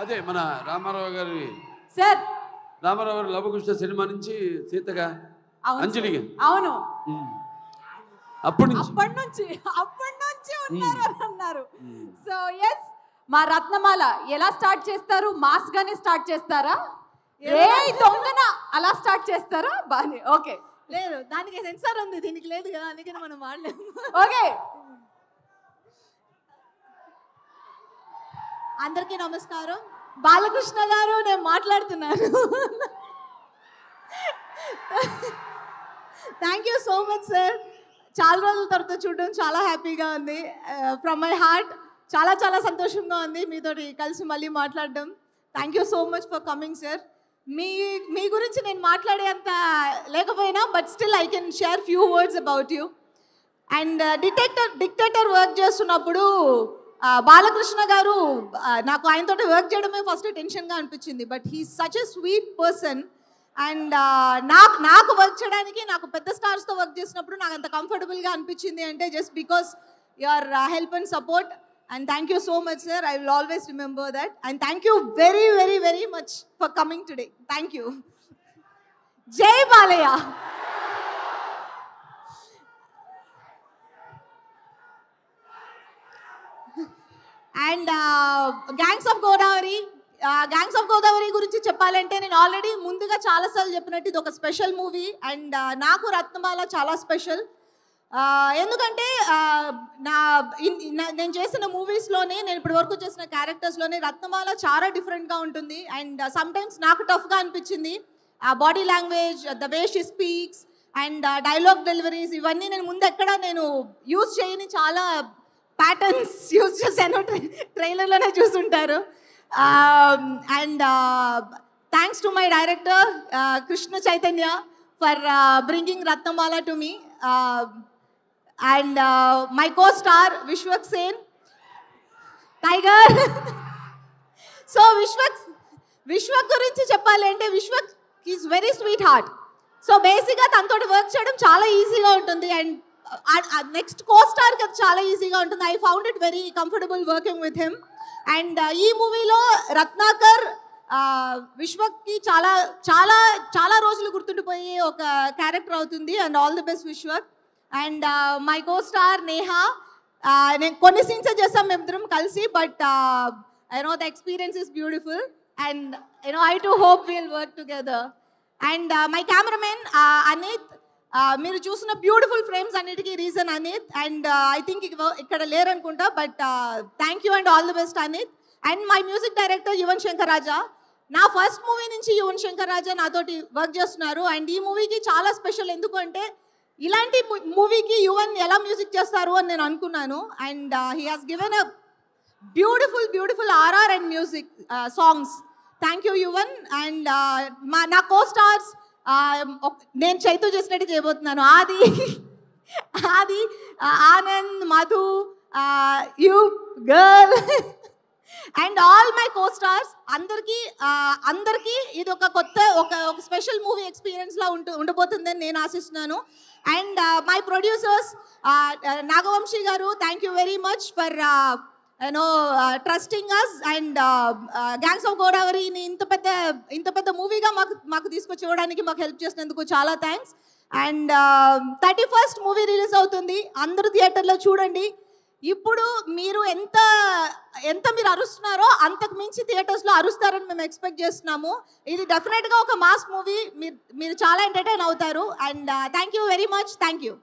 అదే మన రామారావు గారి సార్ రామారావు గారు లవకుశ సినిమా నుంచి సీతగా అంజలిగా అవును అప్పటి నుంచి ఉన్నారు అని అన్నారు. సో ఎస్ మా రత్నమాల ఎలా స్టార్ట్ చేస్తారు? మాస్ గానే స్టార్ట్ చేస్తారా? దొంగన అలా స్టార్ట్ చేస్తారా? బానే ఓకే. లేదు, దానికి సెన్సార్ ఉంది, దీనికి లేదు కదా, అందుకని మనం వాడలేము. ఓకే, అందరికీ నమస్కారం. బాలకృష్ణ గారు, నేను మాట్లాడుతున్నాను. Thank you so much sir. చాలా రోజుల తర్వాత చూడడం చాలా హ్యాపీగా ఉంది. ఫ్రమ్ మై హార్ట్ చాలా చాలా సంతోషంగా ఉంది మీతోటి కలిసి మళ్ళీ మాట్లాడడం. Thank you so much for coming sir. మీ గురించి నేను మాట్లాడేంత లేకపోయినా but still I can share few words about you. And dictator work చేస్తున్నప్పుడు బాలకృష్ణ గారు నాకు ఆయనతో వర్క్ చేయడమే ఫస్ట్ టెన్షన్గా అనిపించింది. But he such a sweet person. And నాకు వర్క్ చేయడానికి, నాకు పెద్ద స్టార్స్తో వర్క్ చేసినప్పుడు నాకు అంత కంఫర్టబుల్గా అనిపించింది అంటే just because your help and support. And thank you so much, sir. I will always remember that. And thank you very, very, very much for coming today. Thank you. Jai Balaya. And Gangs of Godavari. Gangs of Godavari గురించి చెప్పాలంటే నేను already ముందుగా చాలాసార్లు చెప్పినట్టు ఇది ఒక special movie. And నాకు రత్నమాల చాలా స్పెషల్. ఎందుకంటే నేను చేసిన మూవీస్లోనే, నేను ఇప్పటి వరకు చేసిన క్యారెక్టర్స్లోనే రత్నమాల చాలా డిఫరెంట్గా ఉంటుంది. అండ్ సమ్టైమ్స్ నాకు టఫ్గా అనిపించింది. Body language, the way she speaks and dialogue deliveries, ఇవన్నీ నేను ముందు ఎక్కడ నేను యూజ్ చేయని చాలా ప్యాటర్న్స్ యూజ్ చేశాను. ట్రైలర్లోనే చూసుంటారు. And thanks to my director Krishna Chaitanya for bringing Ratnamala to me. And my co-star Vishwak Sen, Tiger. So Vishwak gurinchi cheppalante, Vishwak is very sweetheart. So basically tantote work cheyadam chaala easy ga untundi. And next co-star ki chaala easy ga untundi. I found it very comfortable working with him. And ee movie lo Ratnakar Vishwak కి చాలా చాలా చాలా రోజులు గుర్తుండిపోయే ఒక character అవుతుంది. And all the best Vishwak. And my co star Neha, నేను కొన్ని సీన్స్ చేస్తాం మేమిద్దరం కలిసి. But I know the experience is beautiful. And I to hope will work together. And my cameraman Anith, మీరు చూసిన బ్యూటిఫుల్ ఫ్రేమ్స్ అన్నిటికీ reason Anith. And I think ఇక్కడ లేరనుకుంటా, but thank you and all the best Anith. And my music director Yuvan Shankar Raja, నా first movie నుంచి యువన్ శంకర్ రాజా నాతోటి work చేస్తున్నారు. And ఈ మూవీకి చాలా స్పెషల్. ఎందుకంటే ఇలాంటి మూవీకి యువన్ ఎలా మ్యూజిక్ చేస్తారు అని నేను అనుకున్నాను. And he has given a beautiful RR and music songs. Thank you Yuvan. And నా కో స్టార్స్ నేను చైతూ చేసినట్టు చేయబోతున్నాను. Aadi, Anand, Madhu, you girl and all my co stars అందరికీ ఇది ఒక కొత్త ఒక స్పెషల్ మూవీ ఎక్స్పీరియన్స్లా ఉండబోతుందని నేను ఆశిస్తున్నాను. And my producers Nagavamsi garu, thank you very much for trusting us. And gangs of గోదావరిని ఇంత పెద్ద మూవీగా మాకు తీసుకొచ్చి ఇవ్వడానికి మాకు హెల్ప్ చేసినందుకు చాలా thanks. And 31st movie release అవుతుంది, అందరూ థియేటర్లో చూడండి. ఇప్పుడు మీరు ఎంత మీరు అరుస్తున్నారో అంతకు మించి థియేటర్స్లో అరుస్తారని మేము ఎక్స్పెక్ట్ చేస్తున్నాము. ఇది డెఫినెట్గా ఒక మాస్ మూవీ, మీరు చాలా ఎంటర్టైన్ అవుతారు. And thank you very much. Thank you.